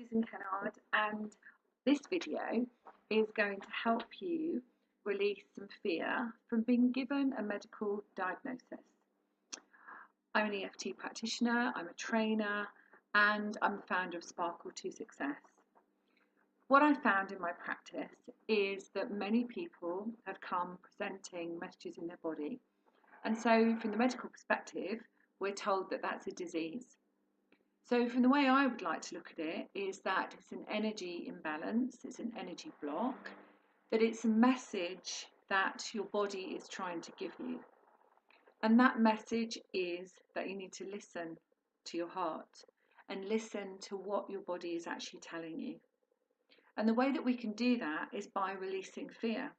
Susan Kennard, and this video is going to help you release some fear from being given a medical diagnosis. I'm an EFT practitioner, I'm a trainer, and I'm the founder of Sparkle to Success. What I found in my practice is that many people have come presenting messages in their body, and so from the medical perspective, we're told that that's a disease. So from the way I would like to look at it is that it's an energy imbalance, it's an energy block, that it's a message that your body is trying to give you. And that message is that you need to listen to your heart and listen to what your body is actually telling you. And the way that we can do that is by releasing fear.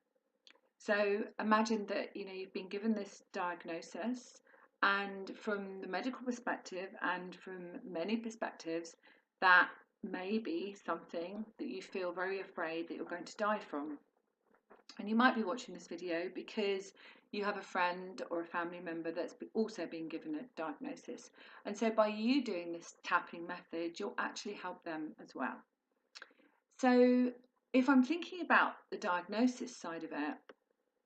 So imagine that you've been given this diagnosis, and from the medical perspective and from many perspectives, that may be something that you feel very afraid that you're going to die from. And you might be watching this video because you have a friend or a family member that's also been given a diagnosis. And so by you doing this tapping method, you'll actually help them as well. So if I'm thinking about the diagnosis side of it,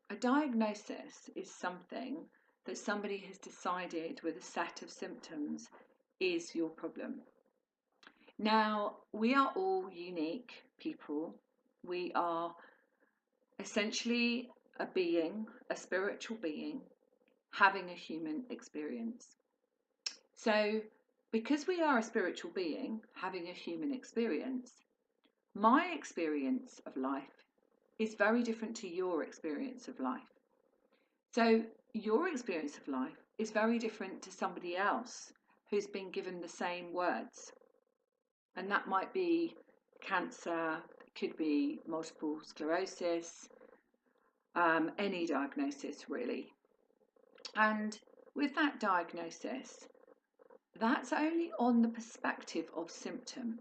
a diagnosis is something that somebody has decided with a set of symptoms is your problem. Now, we are all unique people. We are essentially a being, a spiritual being, having a human experience. So, because we are a spiritual being, having a human experience, my experience of life is very different to your experience of life. So your experience of life is very different to somebody else who's been given the same words. And that might be cancer, it could be multiple sclerosis, any diagnosis really. And with that diagnosis, that's only on the perspective of symptom.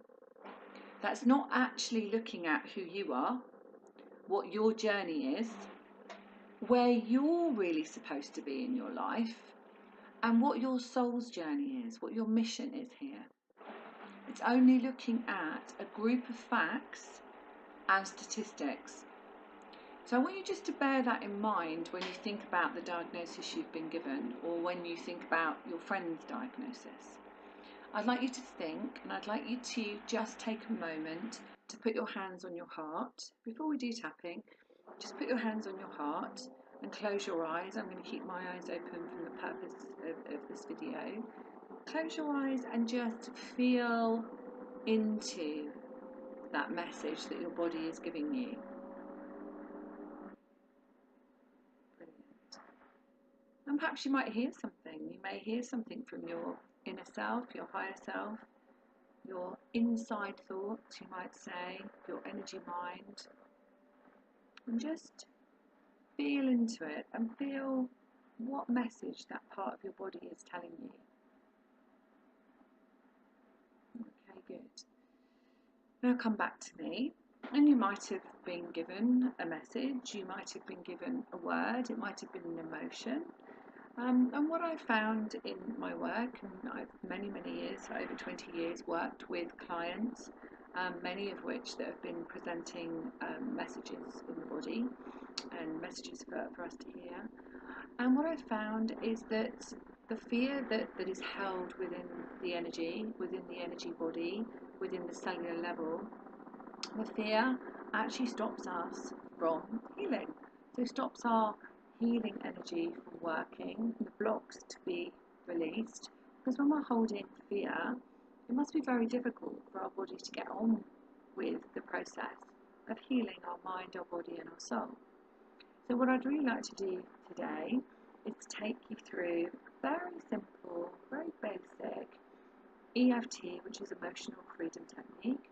That's not actually looking at who you are, what your journey is, where you're really supposed to be in your life, and what your soul's journey is, what your mission is here. It's only looking at a group of facts and statistics. So I want you just to bear that in mind when you think about the diagnosis you've been given, or when you think about your friend's diagnosis. I'd like you to think, and I'd like you to just take a moment to put your hands on your heart. Before we do tapping, just put your hands on your heart and close your eyes. I'm going to keep my eyes open for the purpose of this video. Close your eyes and just feel into that message that your body is giving you. Brilliant. And perhaps you might hear something. You may hear something from your inner self, your higher self, your inside thoughts, you might say, your energy mind. And just feel into it and feel what message that part of your body is telling you. Okay, good. Now come back to me, and you might have been given a message, you might have been given a word, it might have been an emotion. And what I found in my work, and I've many years, over 20 years, worked with clients, many of which that have been presenting messages in the body and messages for us to hear. And what I found is that the fear that is held within the energy body, within the cellular level, the fear actually stops us from healing. So it stops our healing energy from working, the blocks to be released. Because when we're holding fear, it must be very difficult for our body to get on with the process of healing our mind, our body and our soul. So what I'd really like to do today is to take you through a very simple, very basic EFT, which is emotional freedom technique.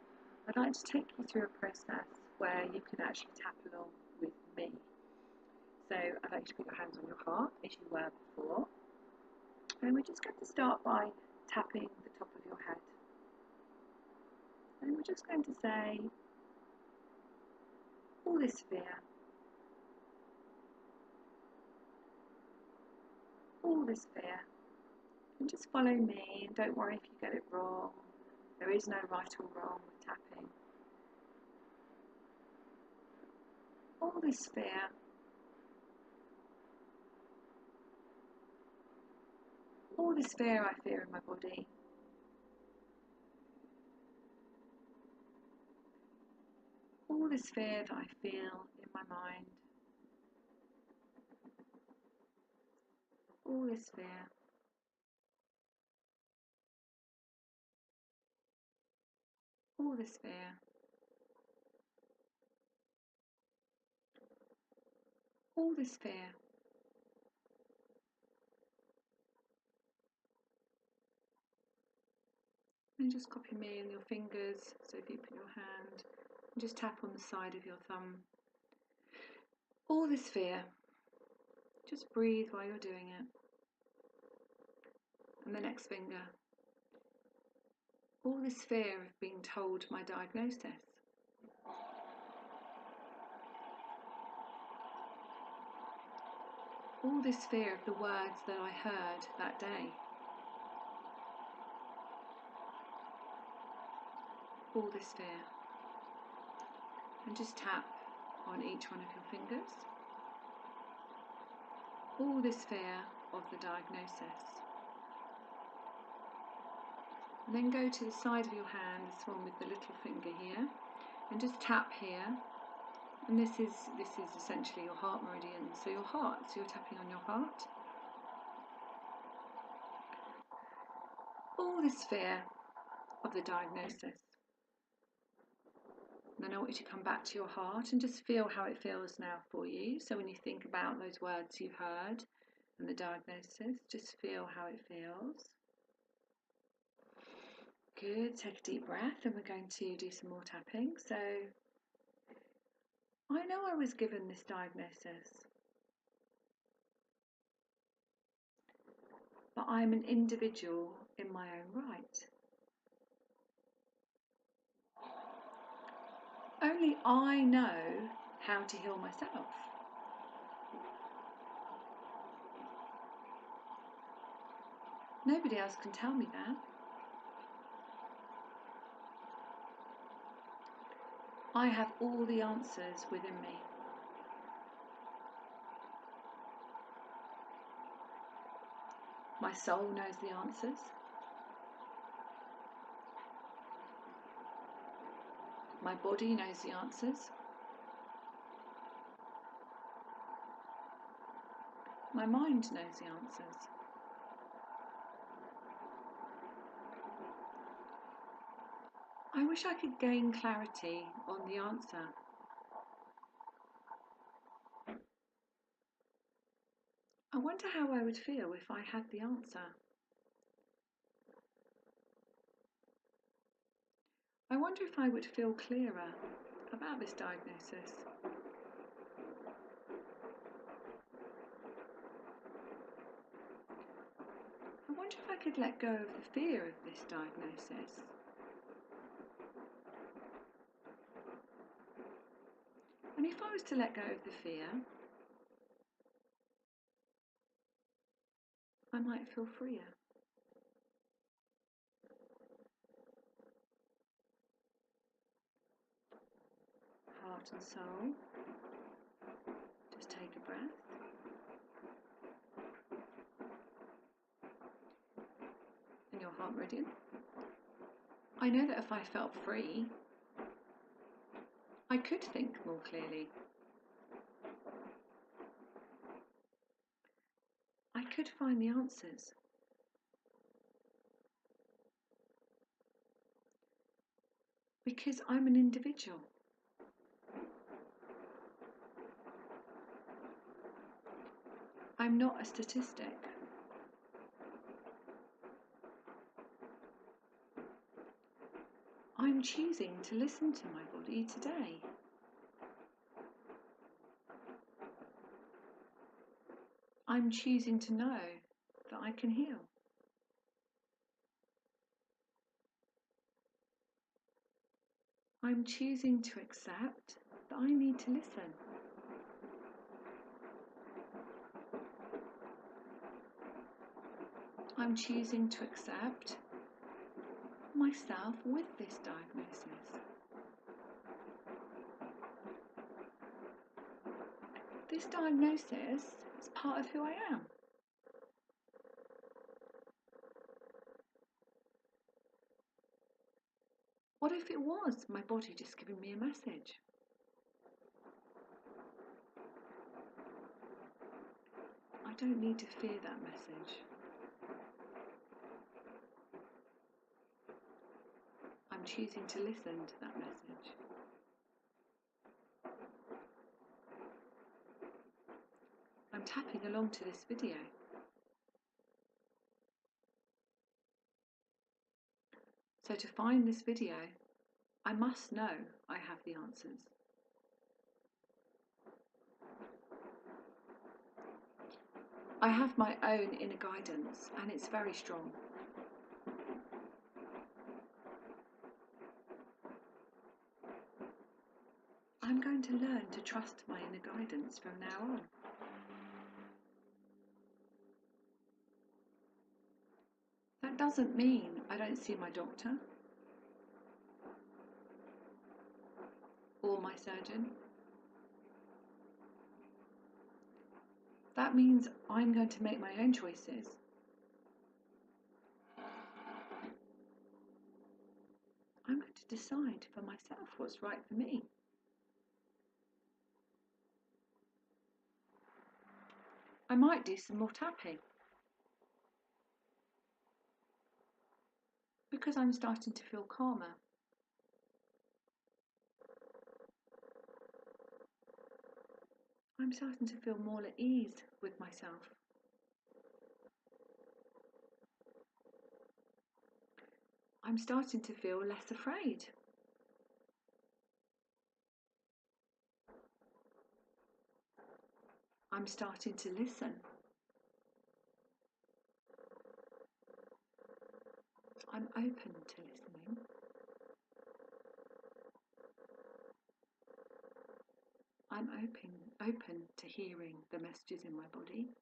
I'd like to take you through a process where you can actually tap along with me. So I'd like you to put your hands on your heart as you were before. And we're just going to start by tapping the top of your head. And we're just going to say, all this fear, all this fear, and just follow me, and don't worry if you get it wrong. There is no right or wrong with tapping. all this fear, all this fear I fear in my body, all this fear that I feel in my mind, all this fear, all this fear, all this fear. And just copy me in your fingers, so if you put your hand and just tap on the side of your thumb. All this fear, just breathe while you're doing it. And the next finger. All this fear of being told my diagnosis. All this fear of the words that I heard that day. All this fear. And just tap on each one of your fingers. All this fear of the diagnosis. And then go to the side of your hand, this one with the little finger here, and just tap here. And this is essentially your heart meridian, so your heart, so you're tapping on your heart. All this fear of the diagnosis. And then I want you to come back to your heart and just feel how it feels now for you. So when you think about those words you heard and the diagnosis, just feel how it feels. Good, take a deep breath, and we're going to do some more tapping. So I know I was given this diagnosis, but I'm an individual in my own right. Only I know how to heal myself. Nobody else can tell me that. I have all the answers within me. My soul knows the answers. My body knows the answers. My mind knows the answers. I wish I could gain clarity on the answer. I wonder how I would feel if I had the answer. I wonder if I would feel clearer about this diagnosis. I wonder if I could let go of the fear of this diagnosis. And if I was to let go of the fear, I might feel freer. Heart and soul, just take a breath. In your heart meridian. I know that if I felt free, I could think more clearly. I could find the answers. Because I'm an individual. I'm not a statistic. I'm choosing to listen to my body today. I'm choosing to know that I can heal. I'm choosing to accept that I need to listen. I'm choosing to accept myself with this diagnosis. This diagnosis is part of who I am. What if it was my body just giving me a message? I don't need to fear that message. I'm choosing to listen to that message. I'm tapping along to this video. So to find this video, I must know I have the answers. I have my own inner guidance, and it's very strong. I'm going to learn to trust my inner guidance from now on. That doesn't mean I don't see my doctor or my surgeon. That means I'm going to make my own choices. I'm going to decide for myself what's right for me. I might do some more tapping because I'm starting to feel calmer. I'm starting to feel more at ease with myself. I'm starting to feel less afraid. I'm starting to listen. I'm open to listening. I'm open to hearing the messages in my body.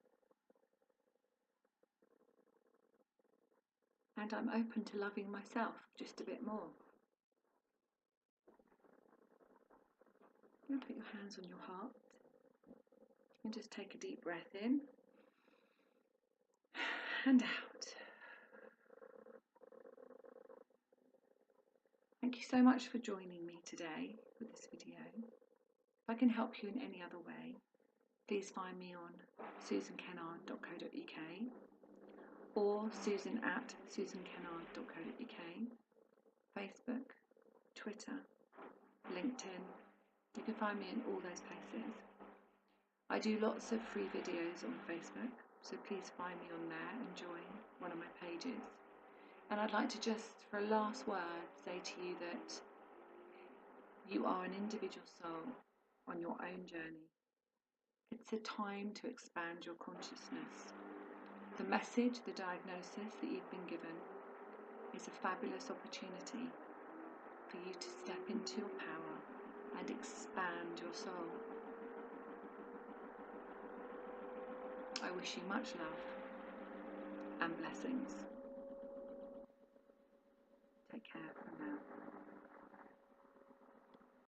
And I'm open to loving myself just a bit more. You put your hands on your heart and just take a deep breath in and out. Thank you so much for joining me today with this video. If I can help you in any other way, please find me on susankennard.co.uk or susan@susankennard.co.uk, Facebook, Twitter, LinkedIn. You can find me in all those places. I do lots of free videos on Facebook, so please find me on there and join one of my pages. And I'd like to just, for a last word, say to you that you are an individual soul on your own journey. It's a time to expand your consciousness. The message, the diagnosis that you've been given is a fabulous opportunity for you to step into your power and expand your soul. I wish you much love and blessings.